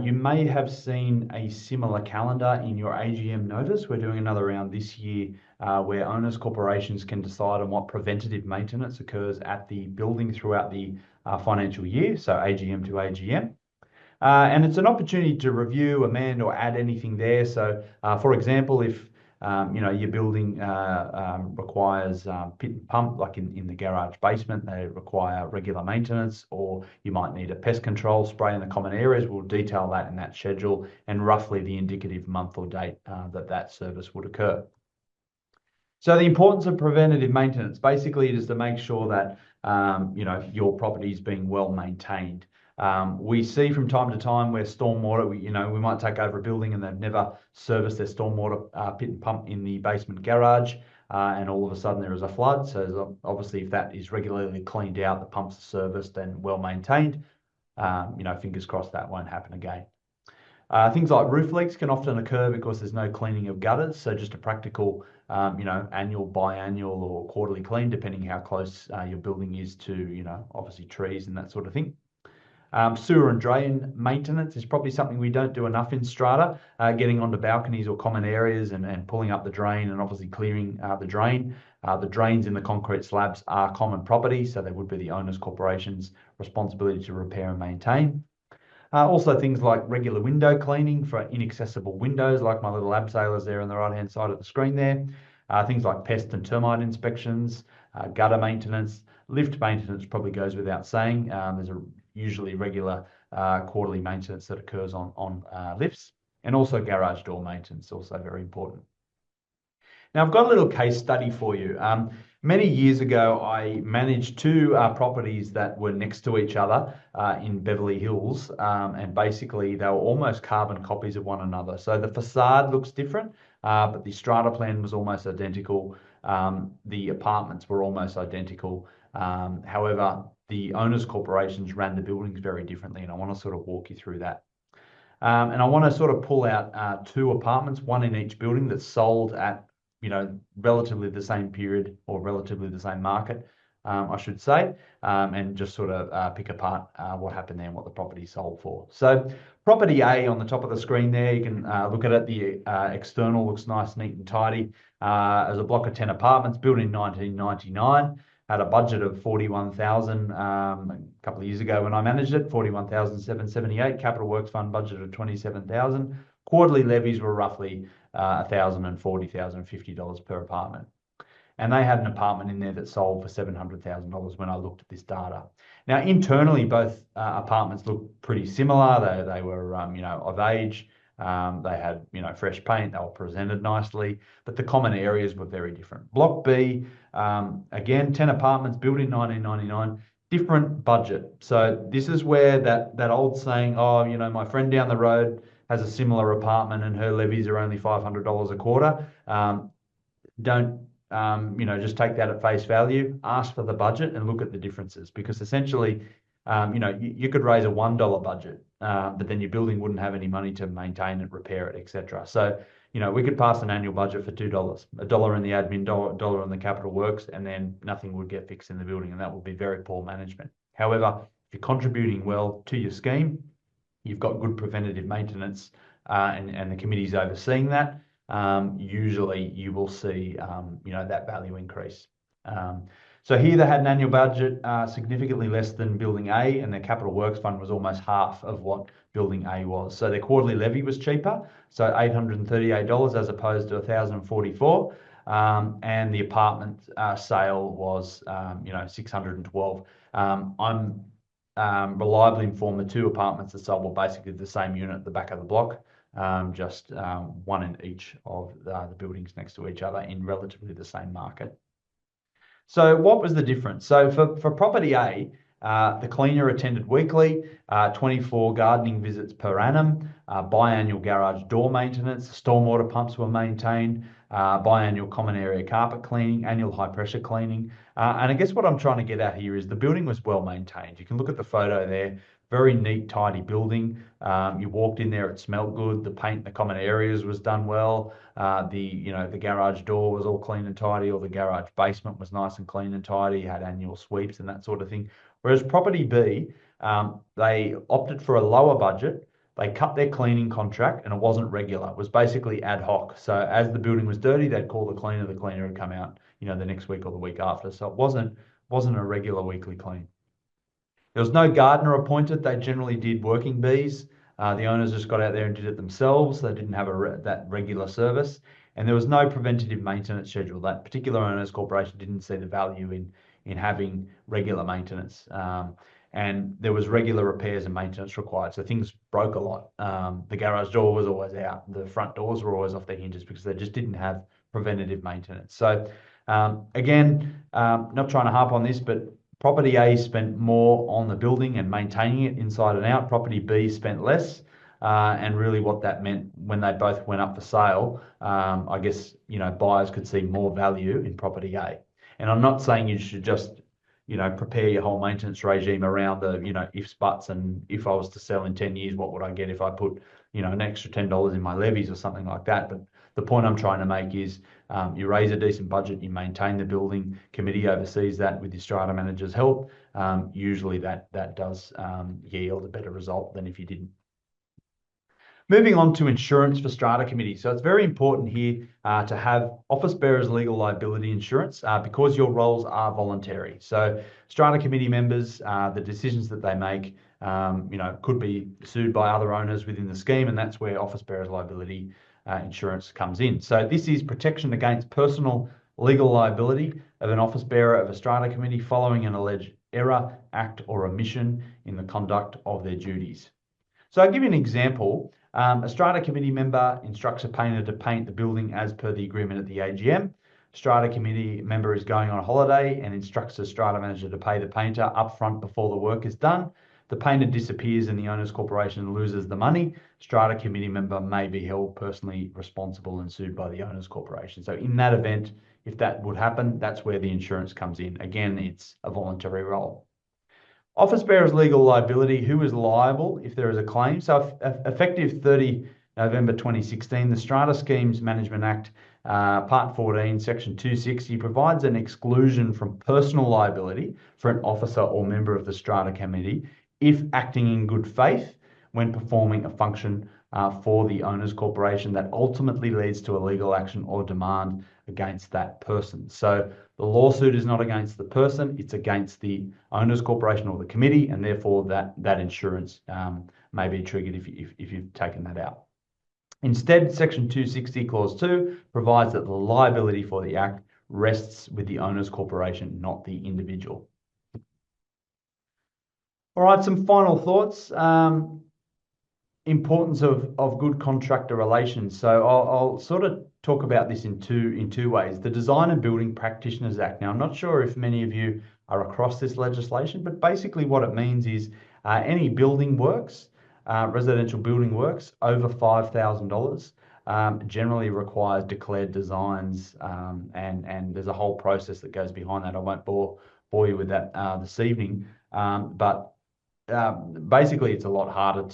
you may have seen a similar calendar in your AGM notice. We're doing another round this year where owners corporations can decide on what preventative maintenance occurs at the building throughout the financial year, so AGM to AGM. And it's an opportunity to review, amend, or add anything there. So, for example, if your building requires pit and pump, like in the garage basement, they require regular maintenance, or you might need a pest control spray in the common areas. We'll detail that in that schedule and roughly the indicative month or date that service would occur. So the importance of preventative maintenance, basically, it is to make sure that your property is being well maintained. We see from time to time where stormwater, we might take over a building and they've never serviced their stormwater pit and pump in the basement garage, and all of a sudden there is a flood. So obviously, if that is regularly cleaned out, the pumps are serviced and well maintained, fingers crossed that won't happen again. Things like roof leaks can often occur because there's no cleaning of gutters. So just a practical, annual, biannual, or quarterly clean, depending how close your building is to, obviously trees and that sort of thing. Sewer and drain maintenance is probably something we don't do enough in Strata, getting onto balconies or common areas and pulling up the drain and obviously clearing the drain. The drains in the concrete slabs are common property, so they would be the owner's corporation's responsibility to repair and maintain. Also things like regular window cleaning for inaccessible windows, like my little abseilers there on the right-hand side of the screen there. Things like pest and termite inspections, gutter maintenance, lift maintenance probably goes without saying. There's usually regular quarterly maintenance that occurs on lifts, and also garage door maintenance, also very important. Now I've got a little case study for you. Many years ago, I managed two properties that were next to each other in Beverly Hills, and basically they were almost carbon copies of one another. So the facade looks different, but the strata plan was almost identical. The apartments were almost identical. However, the owners' corporations ran the buildings very differently, and I want to sort of walk you through that. And I want to sort of pull out two apartments, one in each building, that's sold at relatively the same period or relatively the same market, I should say, and just sort of pick apart what happened there and what the property sold for. So property A on the top of the screen there, you can look at it. The external looks nice, neat and tidy. As a block of 10 apartments built in 1999, had a budget of 41,000 a couple of years ago when I managed it, 41,778. Capital Works Fund budget of 27,000. Quarterly levies were roughly $1,040, $1,050 per apartment. And they had an apartment in there that sold for $700,000 when I looked at this data. Now, internally, both apartments looked pretty similar. They were, of age. They had, fresh paint. They were presented nicely, but the common areas were very different. Block B, again, 10 apartments built in 1999, different budget. So this is where that old saying, oh, my friend down the road has a similar apartment and her levies are only $500 a quarter. Don't, just take that at face value. Ask for the budget and look at the differences, because essentially, you could raise a $1 budget, but then your building wouldn't have any money to maintain it, repair it, etc. So, we could pass an annual budget for $2, $1 in the admin, dollar in the capital works, and then nothing would get fixed in the building, and that would be very poor management. However, if you're contributing well to your scheme, you've got good preventative maintenance, and the committee's overseeing that, usually you will see, that value increase. So here they had an annual budget significantly less than Building A, and their capital works fund was almost half of what Building A was. So their quarterly levy was cheaper, so $838 as opposed to $1,044, and the apartment sale was, $612. I'm reliably informed the two apartments that sold were basically the same unit at the back of the block, just one in each of the buildings next to each other in relatively the same market. So what was the difference? So for property A, the cleaner attended weekly, 24 gardening visits per annum, biannual garage door maintenance, stormwater pumps were maintained, biannual common area carpet cleaning, annual high pressure cleaning. And I guess what I'm trying to get at here is the building was well maintained. You can look at the photo there, very neat, tidy building. You walked in there, it smelled good. The paint in the common areas was done well. The garage door was all clean and tidy, or the garage basement was nice and clean and tidy, had annual sweeps and that sort of thing. Whereas property B, they opted for a lower budget. They cut their cleaning contract and it wasn't regular. It was basically ad hoc. So as the building was dirty, they'd call the cleaner would come out, the next week or the week after. So it wasn't a regular weekly clean. There was no gardener appointed. They generally did working bees. The owners just got out there and did it themselves. They didn't have that regular service. And there was no preventative maintenance schedule. That particular owners corporation didn't see the value in having regular maintenance. And there was regular repairs and maintenance required. So things broke a lot. The garage door was always out. The front doors were always off their hinges because they just didn't have preventative maintenance. So again, not trying to harp on this, but property A spent more on the building and maintaining it inside and out. Property B spent less. And really what that meant when they both went up for sale, I guess, buyers could see more value in property A. And I'm not saying you should just, prepare your whole maintenance regime around the, ifs, buts, and if I was to sell in 10 years, what would I get if I put, an extra $10 in my levies or something like that. But the point I'm trying to make is you raise a decent budget, you maintain the building, committee oversees that with your strata manager's help. Usually that does yield a better result than if you didn't. Moving on to insurance for strata committee. So it's very important here to have office bearers legal liability insurance because your roles are voluntary. So strata committee members, the decisions that they make, could be sued by other owners within the scheme, and that's where office bearers liability insurance comes in. So this is protection against personal legal liability of an office bearer of a strata committee following an alleged error, act, or omission in the conduct of their duties. So I'll give you an example. A strata committee member instructs a painter to paint the building as per the agreement at the AGM. Strata committee member is going on a holiday and instructs the strata manager to pay the painter upfront before the work is done. The painter disappears and the owner's corporation loses the money. Strata committee member may be held personally responsible and sued by the owner's corporation. So in that event, if that would happen, that's where the insurance comes in. Again, it's a voluntary role. Office bearer's legal liability, who is liable if there is a claim? So effective 30 November 2016, the Strata Schemes Management Act, Part 14, Section 260, provides an exclusion from personal liability for an officer or member of the Strata Committee if acting in good faith when performing a function for the owner's corporation that ultimately leads to a legal action or demand against that person. So the lawsuit is not against the person, it's against the owner's corporation or the committee, and therefore that insurance may be triggered if you've taken that out. Instead, Section 260, Clause 2 provides that the liability for the act rests with the owner's corporation, not the individual. All right, some final thoughts. Importance of good contractor relations. So I'll sort of talk about this in two ways. The Design and Building Practitioners Act. Now, I'm not sure if many of you are across this legislation, but basically what it means is any building works, residential building works over $5,000 generally requires declared designs, and there's a whole process that goes behind that. I won't bore you with that this evening, but basically it's a lot harder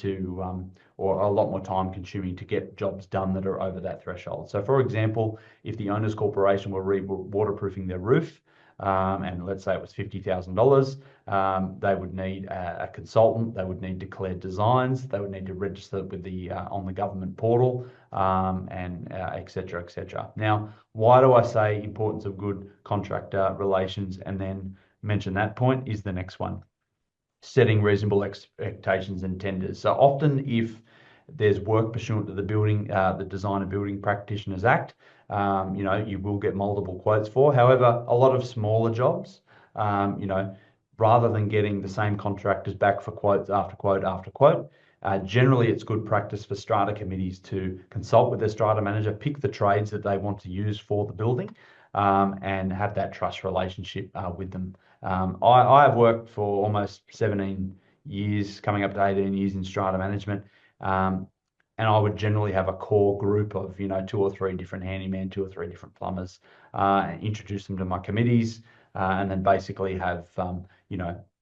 or a lot more time consuming to get jobs done that are over that threshold. So for example, if the owner's corporation were waterproofing their roof, and let's say it was $50,000, they would need a consultant, they would need declared designs, they would need to register with on the government portal, and et cetera, et cetera. Now, why do I say importance of good contractor relations and then mention that point is the next one. Setting reasonable expectations and tenders. So often if there's work pursuant to the Design and Building Practitioners Act, you will get multiple quotes for. However, a lot of smaller jobs, rather than getting the same contractors back for quotes after quote after quote. Generally, it's good practice for strata committees to consult with their strata manager, pick the trades that they want to use for the building, and have that trust relationship with them. I have worked for almost 17 years, coming up to 18 years in strata management. And I would generally have a core group of, 2 or 3 different handymen, 2 or 3 different plumbers, and introduce them to my committees, and then basically have,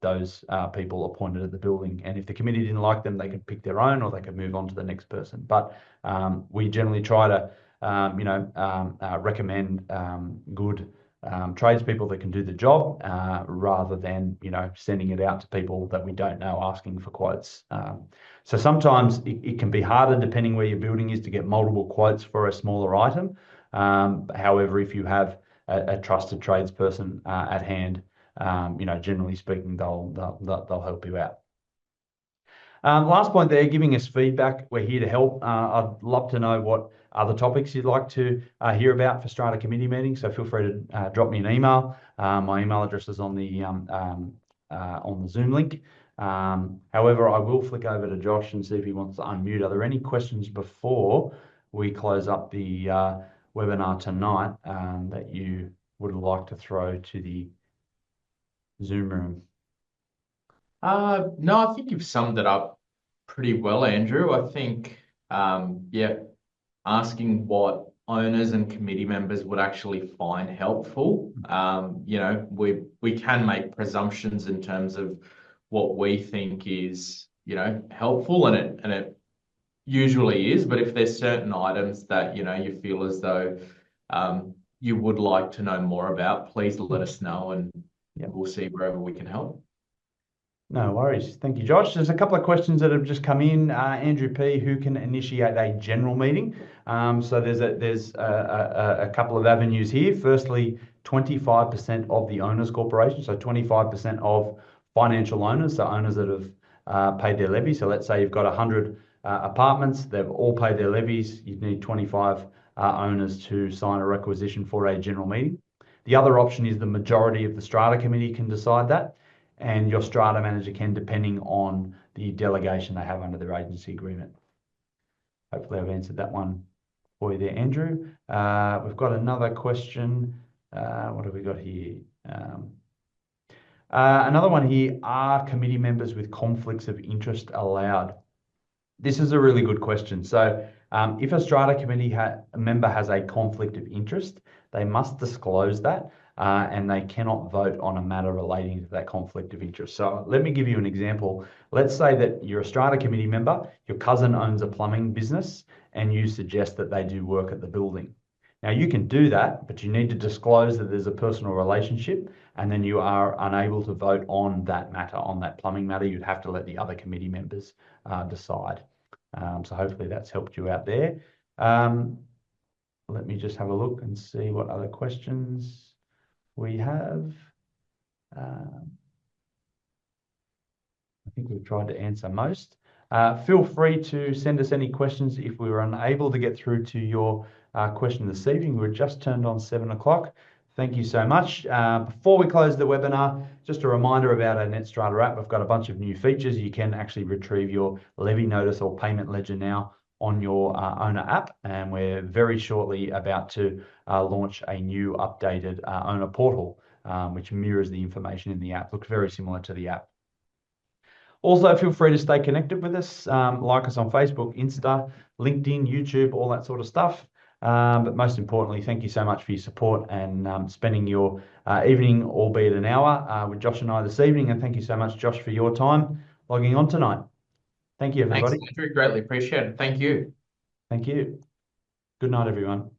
those people appointed at the building. And if the committee didn't like them, they could pick their own, or they could move on to the next person. But we generally try to, recommend good tradespeople that can do the job, rather than, sending it out to people that we don't know, asking for quotes. So sometimes it can be harder, depending where your building is, to get multiple quotes for a smaller item. However, if you have a trusted tradesperson at hand, generally speaking, they'll help you out. Last point there, giving us feedback. We're here to help. I'd love to know what other topics you'd like to hear about for Strata committee meetings. So feel free to drop me an email. My email address is on the Zoom link. However, I will flick over to Josh and see if he wants to unmute. Are there any questions before we close up the webinar tonight that you would like to throw to the Zoom room? No, I think you've summed it up pretty well, Andrew. I think, asking what owners and committee members would actually find helpful. We can make presumptions in terms of what we think is, helpful, and it usually is. But if there's certain items that, you feel as though you would like to know more about, please let us know, and we'll see wherever we can help. No worries. Thank you, Josh. There's a couple of questions that have just come in. Andrew P, who can initiate a general meeting? So there's a couple of avenues here. Firstly, 25% of the owners corporation, so 25% of financial owners, so owners that have paid their levy. So let's say you've got 100 apartments, they've all paid their levies. You need 25 owners to sign a requisition for a general meeting. The other option is the majority of the strata committee can decide that, and your strata manager can, depending on the delegation they have under their agency agreement. Hopefully I've answered that one for you there, Andrew. We've got another question. What have we got here? Another one here, are committee members with conflicts of interest allowed? This is a really good question. So if a strata committee member has a conflict of interest, they must disclose that. And they cannot vote on a matter relating to that conflict of interest. So let me give you an example. Let's say that you're a strata committee member, your cousin owns a plumbing business, and you suggest that they do work at the building. Now you can do that, but you need to disclose that there's a personal relationship, and then you are unable to vote on that matter, on that plumbing matter. You'd have to let the other committee members decide. So hopefully that's helped you out there. Let me just have a look and see what other questions we have. I think we've tried to answer most. Feel free to send us any questions if we were unable to get through to your question this evening. We're just turned on 7 o'clock. Thank you so much. Before we close the webinar, just a reminder about our NetStrata app. We've got a bunch of new features. You can actually retrieve your levy notice or payment ledger now on your owner app, and we're very shortly about to launch a new updated owner portal, which mirrors the information in the app. Looks very similar to the app. Also, feel free to stay connected with us. Like us on Facebook, Insta, LinkedIn, YouTube, all that sort of stuff. But most importantly, thank you so much for your support and spending your evening, albeit an hour, with Josh and I this evening. And thank you so much, Josh, for your time logging on tonight. Thank you, everybody. Thanks, Andrew. Greatly appreciate it. Thank you. Thank you. Good night, everyone.